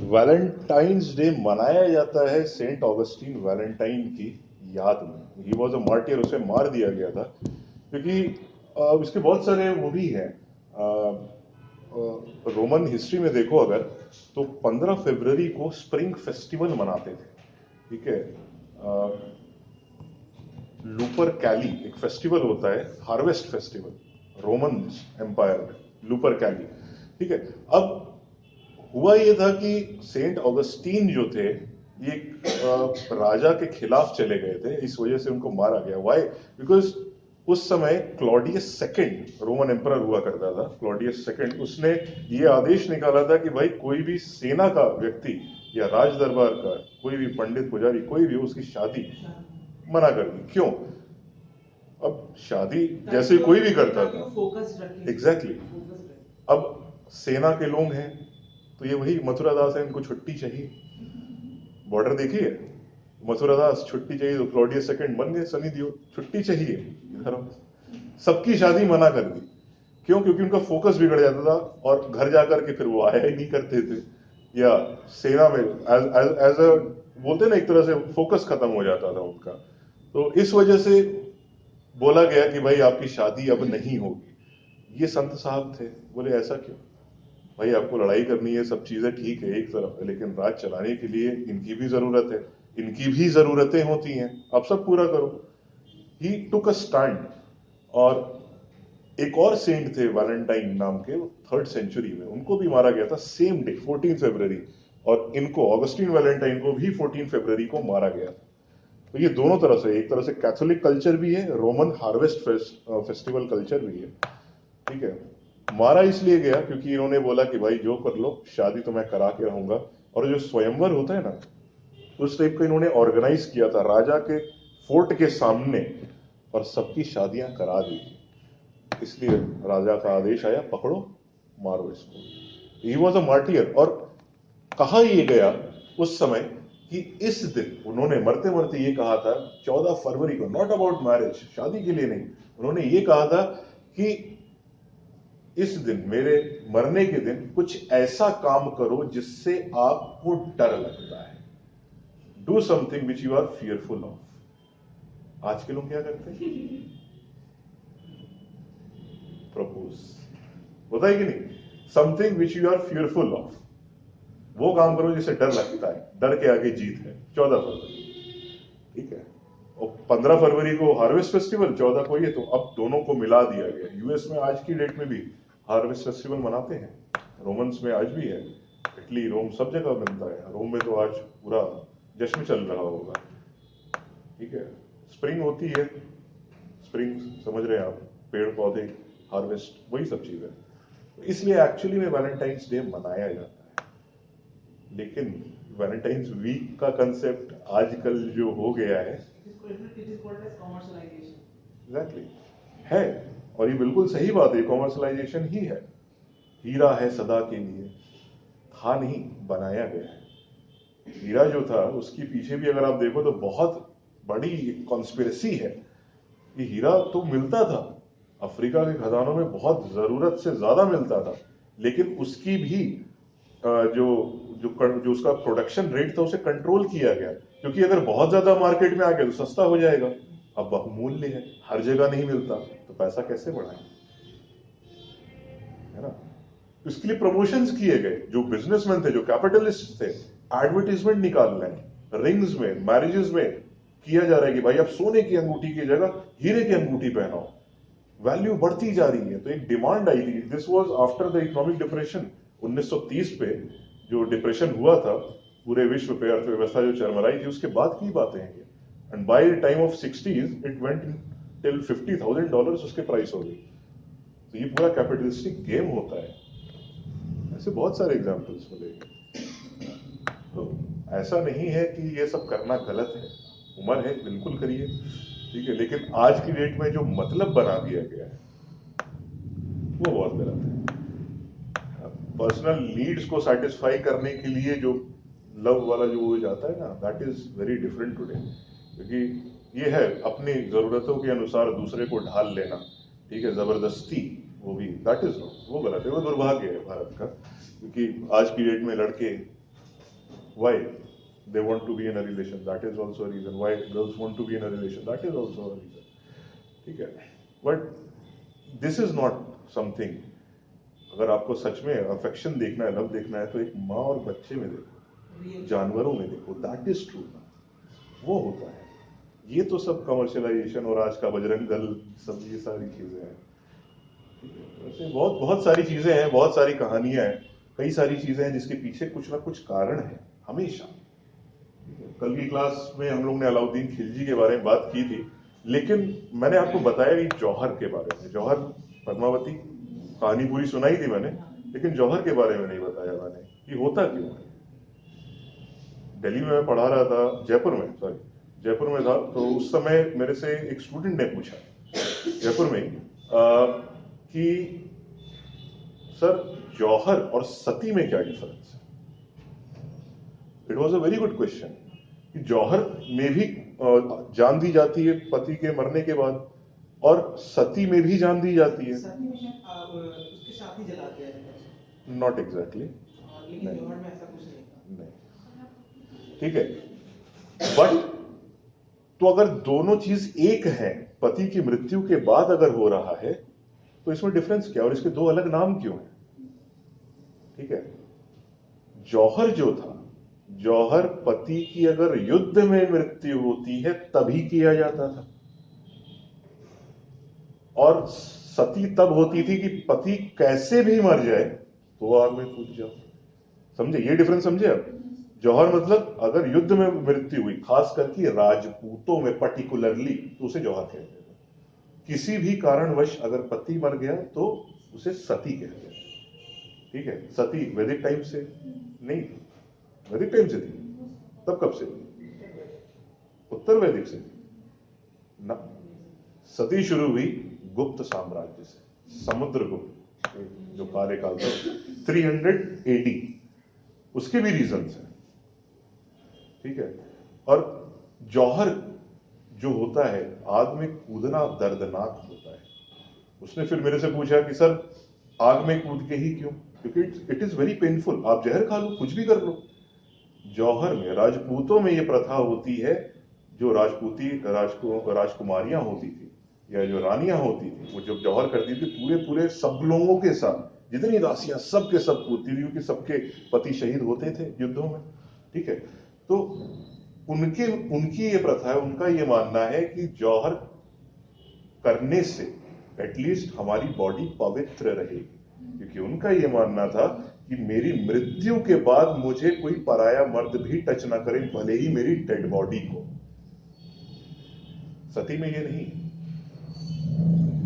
Valentine's day मनाया जाता है सेंट ऑगस्टीन वैलेंटाइन की याद में। ही वॉज अ मार्टियर, उसे मार दिया गया था क्योंकि इसके बहुत सारे वो भी हैं। रोमन हिस्ट्री में देखो अगर, तो 15 फरवरी को स्प्रिंग फेस्टिवल मनाते थे, ठीक है। लूपर कैली एक फेस्टिवल होता है, हार्वेस्ट फेस्टिवल, रोमन एम्पायर में लूपर कैली, ठीक है। अब हुआ ये था कि सेंट ऑगस्टीन जो थे ये राजा के खिलाफ चले गए थे, इस वजह से उनको मारा गया। वाई? बिकॉज उस समय क्लॉडियस सेकंड रोमन एम्परर हुआ करता था। क्लॉडियस सेकंड उसने ये आदेश निकाला था कि भाई कोई भी सेना का व्यक्ति या राज दरबार का कोई भी पंडित पुजारी कोई भी उसकी शादी मना कर दी। क्यों? अब शादी जैसे कोई भी करता था, एग्जैक्टली। अब सेना के लोग हैं तो ये वही मथुरा दास है, इनको छुट्टी चाहिए। बॉर्डर देखिए, मथुरा दास छुट्टी चाहिए तो क्लॉडियस सेकंड बन गए सनी दियो, छुट्टी चाहिए, सबकी शादी मना कर दी। क्यों? क्योंकि उनका फोकस बिगड़ जाता था और घर जाकर के फिर वो आया ही नहीं करते थे, या सेना में एज अ बोलते ना एक तरह से फोकस खत्म हो जाता था उनका। तो इस वजह से बोला गया कि भाई आपकी शादी अब नहीं होगी। ये संत साहब थे, बोले ऐसा क्यों भाई, आपको लड़ाई करनी है, सब चीजें ठीक है एक तरफ है, लेकिन राज चलाने के लिए इनकी भी जरूरत है, इनकी भी जरूरतें होती हैं, आप सब पूरा करो। ही टुक अ स्टैंड। और एक और सेंट थे वैलेंटाइन नाम के, 3rd सेंचुरी में, उनको भी मारा गया था सेम डे 14 फरवरी, और इनको ऑगस्टीन वैलेंटाइन को भी 14 फरवरी को मारा गया था। तो ये दोनों तरह से, एक तरह से कैथोलिक कल्चर भी है, रोमन हार्वेस्ट फेस्टिवल कल्चर भी है, ठीक है। मारा इसलिए गया क्योंकि इन्होंने बोला कि भाई जो कर लो, शादी तो मैं करा के रहूंगा। और जो स्वयंवर होता है ना, उस टाइप का इन्होंने ऑर्गेनाइज किया था राजा के फोर्ट के सामने, और सबकी शादियां करा दी। इसलिए राजा का आदेश आया, पकड़ो मारो इसको। He was a martyr. और कहा यह गया उस समय कि इस दिन उन्होंने मरते मरते ये कहा था, 14 फरवरी को, नॉट अबाउट मैरिज, शादी के लिए नहीं, उन्होंने ये कहा था कि इस दिन, मेरे मरने के दिन, कुछ ऐसा काम करो जिससे आपको डर लगता है। Do something which you are fearful of. आज के लोग क्या करते हैं? प्रपोज, होता है कि नहीं? Something which you are fearful of, वो काम करो जिससे डर लगता है। डर के आगे जीत है। 14 फरवरी, ठीक है। और 15 फरवरी को हार्वेस्ट फेस्टिवल, 14 को ये, तो अब दोनों को मिला दिया गया। यूएस में आज की डेट में भी हार्वेस्ट फेस्टिवल मनाते हैं, रोमन्स में आज भी है, इटली, रोम, सब जगह मिलता है। रोम में तो आज पूरा जश्न चल रहा होगा, ठीक है। स्प्रिंग होती है, स्प्रिंग समझ रहे हैं आप, पेड़ पौधे, हार्वेस्ट, वही सब चीज है। इसलिए एक्चुअली में वैलेंटाइंस डे मनाया जाता है। लेकिन वैलेंटाइंस वीक का कंसेप्ट आजकल जो हो गया है, एग्जैक्टली है, और ये बिल्कुल सही बात है, कॉमर्शलाइजेशन ही है। हीरा है सदा के लिए, था नहीं, बनाया गया है। हीरा जो था उसके पीछे भी अगर आप देखो तो बहुत बड़ी कॉन्स्पिरेसी है कि हीरा तो मिलता था, अफ्रीका के खदानों में बहुत जरूरत से ज्यादा मिलता था, लेकिन उसकी भी जो जो जो उसका प्रोडक्शन रेट था उसे कंट्रोल किया गया, क्योंकि अगर बहुत ज्यादा मार्केट में आ गया तो सस्ता हो जाएगा। अब बहुमूल्य है, हर जगह नहीं मिलता, तो पैसा कैसे बढ़ाएं, है ना। इसके लिए प्रमोशंस किए गए, जो बिजनेसमैन थे, जो कैपिटलिस्ट थे, एडवर्टीजमेंट निकाल रहे हैं, रिंग्स में, मैरिजेस में किया जा रहा है कि भाई अब सोने की अंगूठी की जगह हीरे की अंगूठी पहनाओ। वैल्यू बढ़ती जा रही है, तो एक डिमांड आई थी। This was after the economic depression 1930 पे, जो डिप्रेशन हुआ था पूरे विश्व पे, अर्थव्यवस्था जो चरमराई थी, उसके बाद की बातें हैं ये। And by the time of 60s it went till $50,000 उसके प्राइस हो गई। तो ये पूरा कैपिटलिस्टिक गेम होता है। ऐसे बहुत सारे एग्जाम्पल्स मिलेंगे। तो ऐसा नहीं है कि ये सब करना गलत है, उम्र है, बिल्कुल करिए, ठीक है। लेकिन आज की डेट में जो मतलब बना दिया गया है वो बहुत गलत है। पर्सनल नीड्स को सेटिस्फाई करने के लिए जो लव वाला जो हो जाता है ना, that is very different today. क्योंकि ये है अपनी जरूरतों के अनुसार दूसरे को ढाल लेना, ठीक है, जबरदस्ती, वो भी दैट इज नो, वो गलत है, वो दुर्भाग्य है भारत का। क्योंकि आज की डेट में लड़के Why they want to be in a relation, that is also a reason. Why girls want to be in a relation, that is also a reason. ठीक है, but this is not something, अगर आपको सच में affection देखना है, love देखना है, तो एक माँ और बच्चे में देखो, जानवरों में देखो, दैट इज ट्रू, वो होता है। ये तो सब कमर्शियलाइजेशन और आज का बजरंग दल, सब ये सारी चीजें हैं। वैसे बहुत बहुत सारी चीजें हैं, बहुत सारी कहानियां हैं, कई सारी चीजें हैं जिसके पीछे कुछ ना कुछ कारण है हमेशा। कल की क्लास में हम लोग ने अलाउद्दीन खिलजी के बारे में बात की थी, लेकिन मैंने आपको बताया कि जौहर के बारे में, जौहर पद्मावती कहानी पूरी सुनाई थी मैंने, लेकिन जौहर के बारे में नहीं बताया मैंने कि होता क्यों है। दिल्ली में मैं पढ़ा रहा था, जयपुर में था, तो उस समय मेरे से एक स्टूडेंट ने पूछा जयपुर में कि सर जौहर और सती में क्या डिफरेंस है। It was a very good question कि जौहर में भी जान दी जाती है पति के मरने के बाद, और सती में भी जान दी जाती है। उसके साथ ही जला दिया जाता है। नॉट एग्जैक्टली, लेकिन जौहर में ऐसा कुछ नहीं था। ठीक है, बट तो अगर दोनों चीज एक है, पति की मृत्यु के बाद अगर हो रहा है, तो इसमें डिफरेंस क्या, और इसके दो अलग नाम क्यों है। ठीक है, जौहर जो था, जौहर पति की अगर युद्ध में मृत्यु होती है तभी किया जाता था, और सती तब होती थी कि पति कैसे भी मर जाए तो आग में कूद जाओ। समझे, ये डिफरेंस समझे आप। जौहर मतलब अगर युद्ध में मृत्यु हुई, खास करके राजपूतों में पर्टिकुलरली, तो उसे जौहर कहते थे। किसी भी कारणवश अगर पति मर गया तो उसे सती कहते हैं। ठीक है, सती वैदिक टाइम से नहीं, वैदिक टाइम से थी, तब कब से, उत्तर वैदिक से ना। सती शुरू हुई गुप्त साम्राज्य से, समुद्रगुप्त जो कार्यकाल था 300 AD, उसके भी रीजंस हैं। ठीक है, और जौहर जो होता है, आग में कूदना दर्दनाक होता है। उसने फिर मेरे से पूछा कि सर आग में कूद के ही क्यों, क्योंकि इट इज वेरी पेनफुल, आप जहर खा लो, कुछ भी कर लो। जौहर में, राजपूतों में यह प्रथा होती है, जो राजकुमारियां होती थी या जो रानियां होती थी, वो जब जौहर करती थी पूरे पूरे सब लोगों के साथ, जितनी दासियां सब के सब कूदती थी, क्योंकि सबके पति शहीद होते थे युद्धों में। ठीक है, तो उनकी ये प्रथा है, उनका ये मानना है कि जौहर करने से एटलीस्ट हमारी बॉडी पवित्र रहेगी, क्योंकि उनका ये मानना था कि मेरी मृत्यु के बाद मुझे कोई पराया मर्द भी टच ना करे, भले ही मेरी डेड बॉडी को। सती में ये नहीं,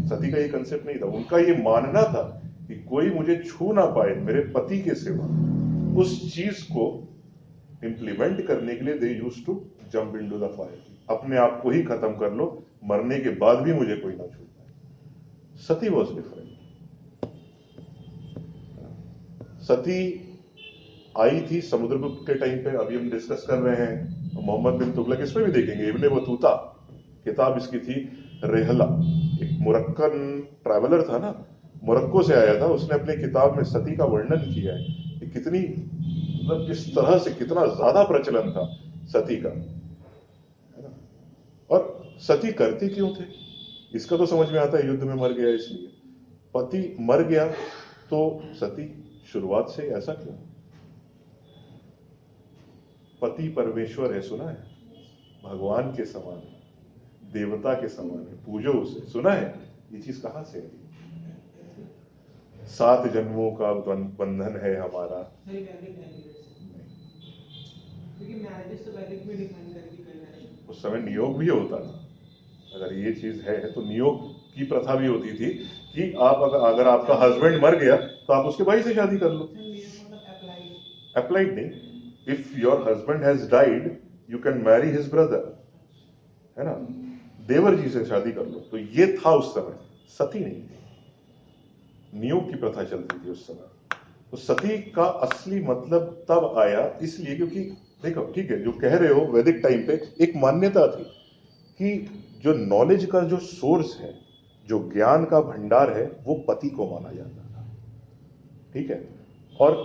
सती का ये कंसेप्ट नहीं था। उनका ये मानना था कि कोई मुझे छू ना पाए मेरे पति के सिवा। उस चीज को इंप्लीमेंट करने के लिए they used to jump into the fire, अपने आप को ही खत्म कर लो, मरने के बाद भी मुझे कोई ना छू पाए। सती वॉज डिफरेंट। सती आई थी समुद्रगुप्त के टाइम पे, अभी हम डिस्कस कर रहे हैं मोहम्मद बिन तुगलक, इसमें भी देखेंगे, इब्ने बतूता किताब इसकी थी, रेहला, एक मोरक्कन ट्रैवलर था ना, मोरक्को से आया था, उसने अपनी किताब में सती का वर्णन किया है कि कितनी, मतलब किस तरह से, कितना ज्यादा प्रचलन था सती का, है ना। और सती करती क्यों थे, इसका तो समझ में आता है, युद्ध में मर गया इसलिए। पति मर गया तो सती शुरुआत से ऐसा क्यों। पति परमेश्वर है, सुना है, भगवान के समान है, देवता के समान है, पूजो उसे, सुना है। ये चीज कहां से है, 7 जन्मों का बंधन है हमारा। उस समय नियोग भी होता था, अगर ये चीज है तो नियोग की प्रथा भी होती थी कि आप अगर आपका हस्बैंड मर गया तो आप उसके भाई से शादी कर लो। अप्लाइड नहीं, if your husband has died you can marry his brother, है ना, देवर जी से शादी कर लो। तो ये था उस समय, सती नहीं थी, नियोग की प्रथा चलती थी उस समय। तो सती का असली मतलब तब आया इसलिए क्योंकि देखो, ठीक है, जो कह रहे हो, वैदिक टाइम पे एक मान्यता थी कि जो नॉलेज का जो सोर्स है, जो ज्ञान का भंडार है, वो पति को माना जाता था। ठीक है, और